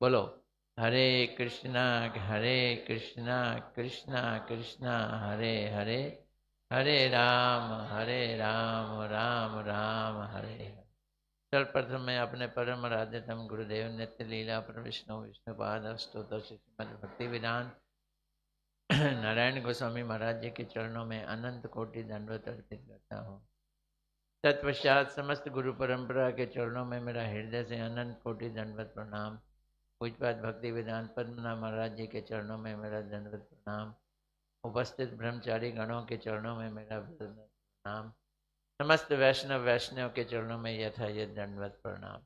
बोलो, हरे कृष्णा कृष्णा कृष्णा हरे हरे, हरे राम राम राम हरे हरे। सर्वप्रथम मैं अपने परम आराध्यतम गुरुदेव नित्य लीला पर विष्णु विष्णुपाद स्तोत्र श्रीमद् भक्ति विधान नारायण गोस्वामी महाराज जी के चरणों में अनंत कोटि दंडवत अर्पित करता हूँ। तत्पश्चात समस्त गुरु परंपरा के चरणों में मेरा हृदय से अनंत कोटि दंडवत प्रणाम। पूजपाद भक्ति वेदांत पद्मनाभ महाराज जी के चरणों में मेरा दंडवत प्रणाम। उपस्थित ब्रह्मचारी गणों के चरणों में मेरा प्रणाम। समस्त वैष्णव के चरणों में यथायथ दंडवत प्रणाम।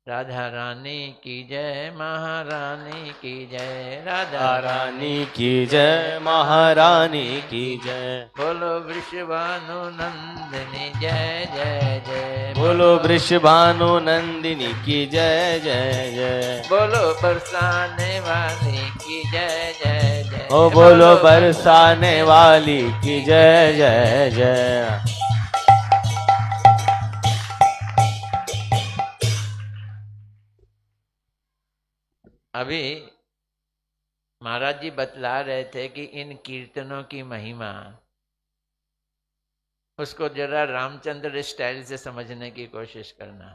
राधा रानी की जय, महारानी की जय, राधा रानी की जय, महारानी की जय। बोलो वृषभानु नंदिनी जय जय जय, बोलो वृषभानु नंदिनी की जय जय जय। बोलो बरसाने वाली की जय जय जय, ओ बोलो बरसाने वाली की जय जय जय। अभी महाराज जी बतला रहे थे कि इन कीर्तनों की महिमा, उसको जरा रामचंद्र स्टाइल से समझने की कोशिश करना।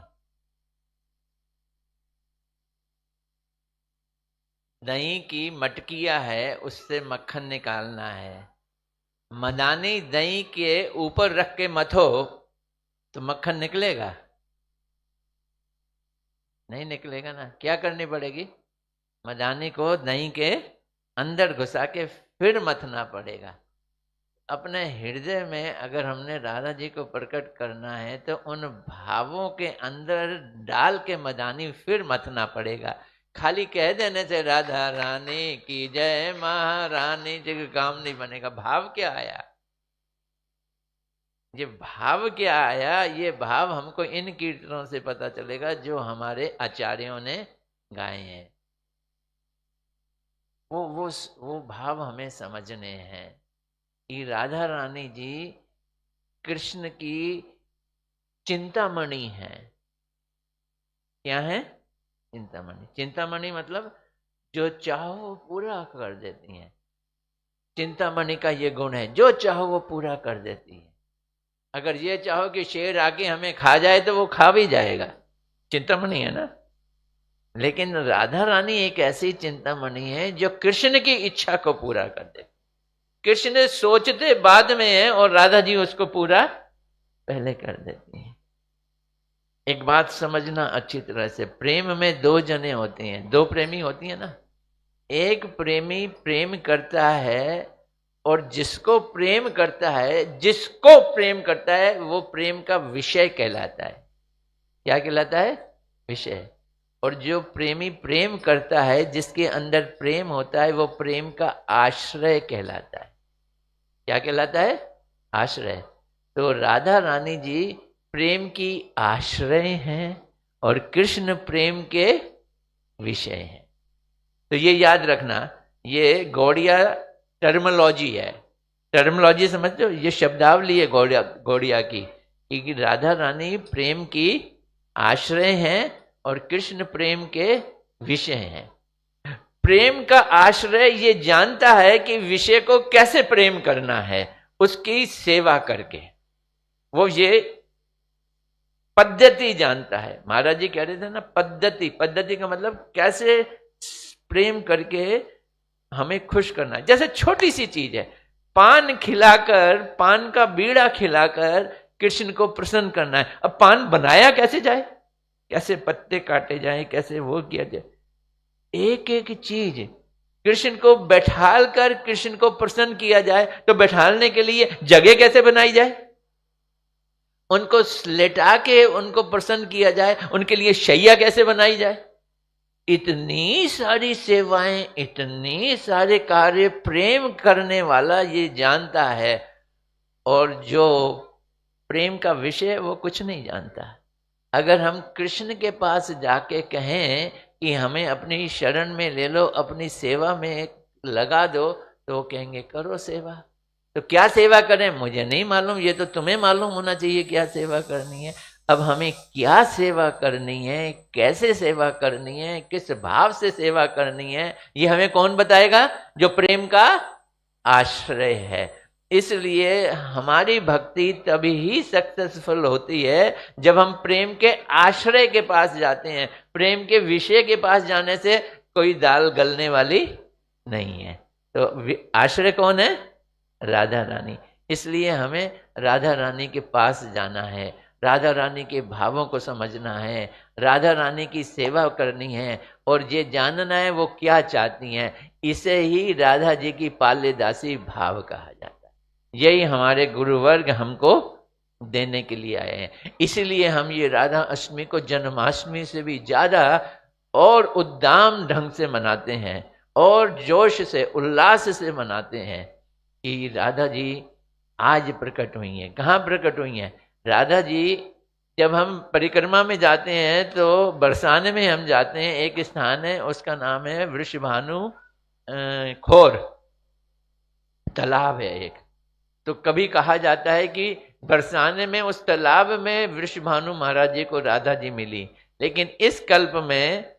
दही की मटकिया है, उससे मक्खन निकालना है। मदानी दही के ऊपर रख के मथो तो मक्खन निकलेगा? नहीं निकलेगा ना। क्या करनी पड़ेगी? मदानी को दही के अंदर घुसा के फिर मथना पड़ेगा। अपने हृदय में अगर हमने राधा जी को प्रकट करना है तो उन भावों के अंदर डाल के मदानी फिर मथना पड़ेगा। खाली कह देने से राधा रानी की जय, महारानी जी का काम नहीं बनेगा। भाव क्या आया? ये भाव क्या आया? ये भाव हमको इन कीर्तनों से पता चलेगा जो हमारे आचार्यों ने गाए हैं। वो भाव हमें समझने हैं कि राधा रानी जी कृष्ण की चिंतामणि है। क्या है? चिंतामणि। चिंतामणि मतलब जो चाहो वो पूरा कर देती हैं। चिंतामणि का ये गुण है, जो चाहो वो पूरा कर देती है। अगर ये चाहो कि शेर आके हमें खा जाए तो वो खा भी जाएगा, चिंतामणि है ना। लेकिन राधा रानी एक ऐसी चिंतामणि है जो कृष्ण की इच्छा को पूरा कर दे। कृष्ण सोचते बाद में है और राधा जी उसको पूरा पहले कर देती है। एक बात समझना अच्छी तरह से, प्रेम में दो जने होते हैं, दो प्रेमी होती है ना। एक प्रेमी प्रेम करता है और जिसको प्रेम करता है वो प्रेम का विषय कहलाता है। क्या कहलाता है? विषय। और जो प्रेमी प्रेम करता है, जिसके अंदर प्रेम होता है, वो प्रेम का आश्रय कहलाता है। क्या कहलाता है? आश्रय। तो राधा रानी जी प्रेम की आश्रय हैं और कृष्ण प्रेम के विषय हैं। तो ये याद रखना, ये गौड़िया टर्मोलॉजी है। टर्मोलॉजी समझते हो? ये शब्दावली है गौड़िया की कि राधा रानी प्रेम की आश्रय हैं और कृष्ण प्रेम के विषय हैं। प्रेम का आश्रय ये जानता है कि विषय को कैसे प्रेम करना है, उसकी सेवा करके। वो ये पद्धति जानता है। महाराज जी कह रहे थे ना, पद्धति। पद्धति का मतलब कैसे प्रेम करके हमें खुश करना है। जैसे छोटी सी चीज है, पान खिलाकर, पान का बीड़ा खिलाकर कृष्ण को प्रसन्न करना है। अब पान बनाया कैसे जाए, कैसे पत्ते काटे जाए, कैसे वो किया जाए, एक एक चीज कृष्ण को बैठाल कर कृष्ण को प्रसन्न किया जाए। तो बैठालने के लिए जगह कैसे बनाई जाए, उनको लेटा के उनको प्रसन्न किया जाए, उनके लिए शैया कैसे बनाई जाए। इतनी सारी सेवाएं, इतनी सारे कार्य प्रेम करने वाला ये जानता है, और जो प्रेम का विषय वो कुछ नहीं जानता। अगर हम कृष्ण के पास जाके कहें कि हमें अपनी शरण में ले लो, अपनी सेवा में लगा दो, तो वो कहेंगे करो सेवा। तो क्या सेवा करें मुझे नहीं मालूम, ये तो तुम्हें मालूम होना चाहिए क्या सेवा करनी है। अब हमें क्या सेवा करनी है, कैसे सेवा करनी है, किस भाव से सेवा करनी है, ये हमें कौन बताएगा? जो प्रेम का आश्रय है। इसलिए हमारी भक्ति तभी ही सक्सेसफुल होती है जब हम प्रेम के आश्रय के पास जाते हैं। प्रेम के विषय के पास जाने से कोई दाल गलने वाली नहीं है। तो आश्रय कौन है? राधा रानी। इसलिए हमें राधा रानी के पास जाना है, राधा रानी के भावों को समझना है, राधा रानी की सेवा करनी है और ये जानना है वो क्या चाहती हैं। इसे ही राधा जी की पाल्य दासी भाव कहा जाता है। यही हमारे गुरुवर्ग हमको देने के लिए आए हैं। इसलिए हम ये राधा अष्टमी को जन्माष्टमी से भी ज्यादा और उद्दाम ढंग से मनाते हैं और जोश से, उल्लास से मनाते हैं कि राधा जी आज प्रकट हुई हैं। कहाँ प्रकट हुई हैं? राधा जी जब हम परिक्रमा में जाते हैं तो बरसाने में हम जाते हैं, एक स्थान है उसका नाम है वृषभानु खोर तालाब है एक। तो कभी कहा जाता है कि बरसाने में उस तालाब में वृषभानु महाराज जी को राधा जी मिली, लेकिन इस कल्प में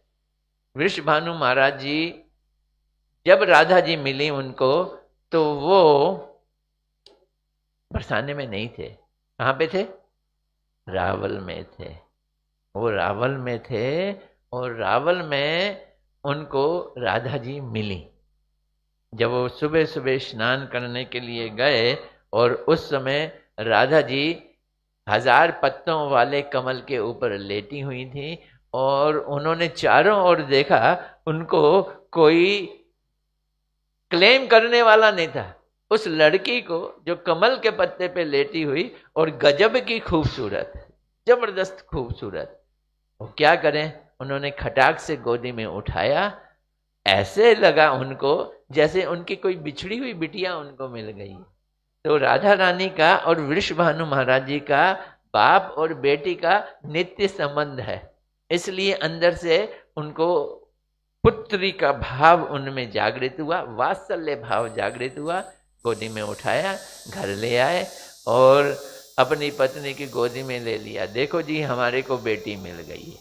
वृषभानु महाराज जी जब राधा जी मिली उनको तो वो बरसाने में नहीं थे। कहाँ पे थे? रावल में थे। वो रावल में थे और रावल में उनको राधा जी मिली। जब वो सुबह सुबह स्नान करने के लिए गए और उस समय राधा जी 1000 पत्तों वाले कमल के ऊपर लेटी हुई थी और उन्होंने चारों ओर देखा, उनको कोई क्लेम करने वाला नहीं था। उस लड़की को जो कमल के पत्ते पे लेटी हुई और गजब की खूबसूरत, जबरदस्त खूबसूरत, वो क्या करें, उन्होंने खटाक से गोदी में उठाया। ऐसे लगा उनको जैसे उनकी कोई बिछड़ी हुई बिटिया उनको मिल गई। तो राधा रानी का और वृषभानु महाराज जी का बाप और बेटी का नित्य संबंध है, इसलिए अंदर से उनको पुत्री का भाव उनमें जागृत हुआ, वात्सल्य भाव जागृत हुआ। गोदी में उठाया, घर ले आए और अपनी पत्नी की गोदी में ले लिया। देखो जी हमारे को बेटी मिल गई है।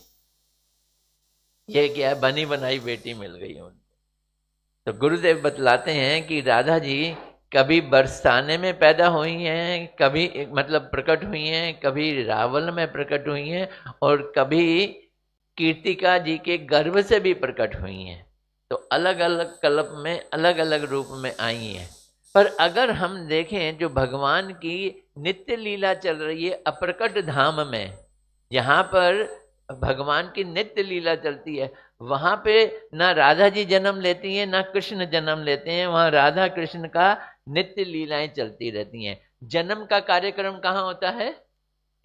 ये क्या है? बनी बनाई बेटी मिल गई उनको। तो गुरुदेव बतलाते हैं कि राधा जी कभी बरसाने में पैदा हुई हैं, कभी मतलब प्रकट हुई हैं, कभी रावल में प्रकट हुई हैं और कभी कीर्तिका जी के गर्भ से भी प्रकट हुई हैं। तो अलग अलग कल्प में अलग अलग रूप में आई हैं। पर अगर हम देखें जो भगवान की नित्य लीला चल रही है अप्रकट धाम में, जहाँ पर भगवान की नित्य लीला चलती है, वहाँ पे ना राधा जी जन्म लेती हैं ना कृष्ण जन्म लेते हैं। वहाँ राधा कृष्ण का नित्य लीलाएं चलती रहती हैं। जन्म का कार्यक्रम कहाँ होता है?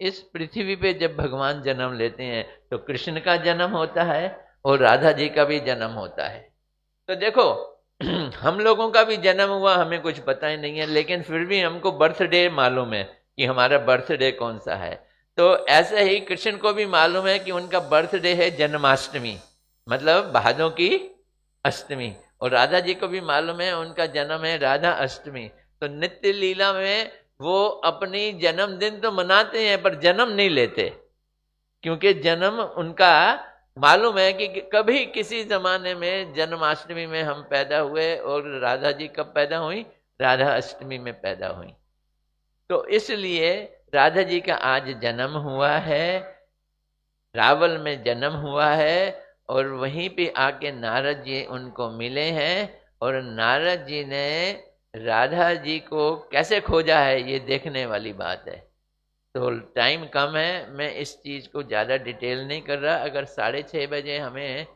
इस पृथ्वी पे जब भगवान जन्म लेते हैं तो कृष्ण का जन्म होता है और राधा जी का भी जन्म होता है। तो देखो हम लोगों का भी जन्म हुआ, हमें कुछ पता ही नहीं है, लेकिन फिर भी हमको बर्थडे मालूम है कि हमारा बर्थडे कौन सा है। तो ऐसे ही कृष्ण को भी मालूम है कि उनका बर्थडे है जन्माष्टमी, मतलब भादों की अष्टमी, और राधा जी को भी मालूम है उनका जन्म है राधा अष्टमी। तो नित्य लीला में वो अपनी जन्मदिन तो मनाते हैं पर जन्म नहीं लेते, क्योंकि जन्म उनका मालूम है कि कभी किसी जमाने में जन्माष्टमी में हम पैदा हुए और राधा जी कब पैदा हुई? राधा अष्टमी में पैदा हुई। तो इसलिए राधा जी का आज जन्म हुआ है, रावल में जन्म हुआ है और वहीं पे आके नारद जी उनको मिले हैं और नारद जी ने राधा जी को कैसे खोजा है ये देखने वाली बात है। तो टाइम कम है, मैं इस चीज़ को ज़्यादा डिटेल नहीं कर रहा। अगर 6:30 बजे हमें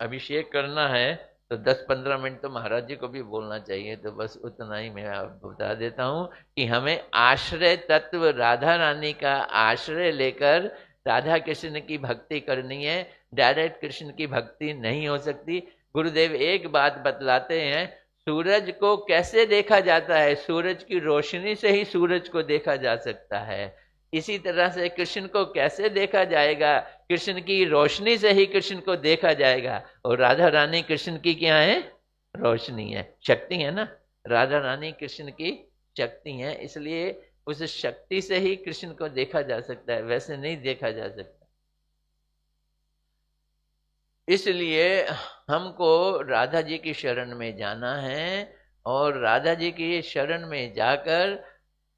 अभिषेक करना है तो 10-15 मिनट तो महाराज जी को भी बोलना चाहिए। तो बस उतना ही मैं आपको बता देता हूँ कि हमें आश्रय तत्व राधा रानी का आश्रय लेकर राधा कृष्ण की भक्ति करनी है। डायरेक्ट कृष्ण की भक्ति नहीं हो सकती। गुरुदेव एक बात बतलाते हैं, सूरज को कैसे देखा जाता है? सूरज की रोशनी से ही सूरज को देखा जा सकता है। इसी तरह से कृष्ण को कैसे देखा जाएगा? कृष्ण की रोशनी से ही कृष्ण को देखा जाएगा। और राधा रानी कृष्ण की क्या है? रोशनी है, शक्ति है ना। राधा रानी कृष्ण की शक्ति है, इसलिए उस शक्ति से ही कृष्ण को देखा जा सकता है, वैसे नहीं देखा जा सकता। इसलिए हमको राधा जी की शरण में जाना है और राधा जी की शरण में जाकर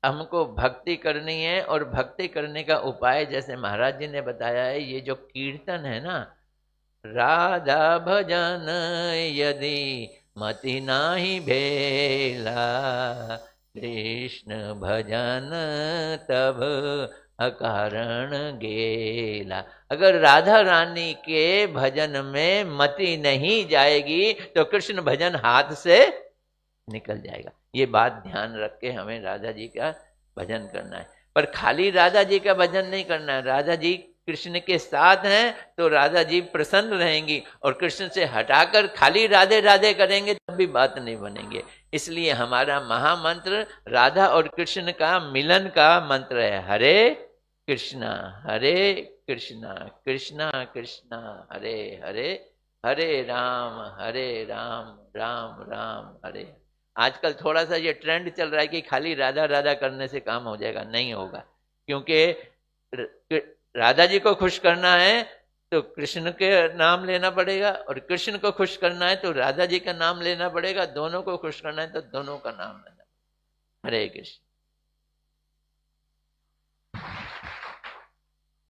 हमको भक्ति करनी है। और भक्ति करने का उपाय जैसे महाराज जी ने बताया है, ये जो कीर्तन है ना, राधा भजन यदि मति नाही भेला, कृष्ण भजन तब अकारण गेला। अगर राधा रानी के भजन में मति नहीं जाएगी तो कृष्ण भजन हाथ से निकल जाएगा। ये बात ध्यान रख के हमें राधा जी का भजन करना है। पर खाली राधा जी का भजन नहीं करना है। राधा जी कृष्ण के साथ हैं तो राधा जी प्रसन्न रहेंगी, और कृष्ण से हटाकर खाली राधे राधे करेंगे तब भी बात नहीं बनेंगे। इसलिए हमारा महामंत्र राधा और कृष्ण का मिलन का मंत्र है, हरे कृष्णा कृष्णा कृष्णा हरे हरे, हरे राम राम राम हरे। आजकल थोड़ा सा ये ट्रेंड चल रहा है कि खाली राधा राधा करने से काम हो जाएगा, नहीं होगा। क्योंकि राधा जी को खुश करना है तो कृष्ण के नाम लेना पड़ेगा, और कृष्ण को खुश करना है तो राधा जी का नाम लेना पड़ेगा। दोनों को खुश करना है तो दोनों का नाम लेना। हरे कृष्ण।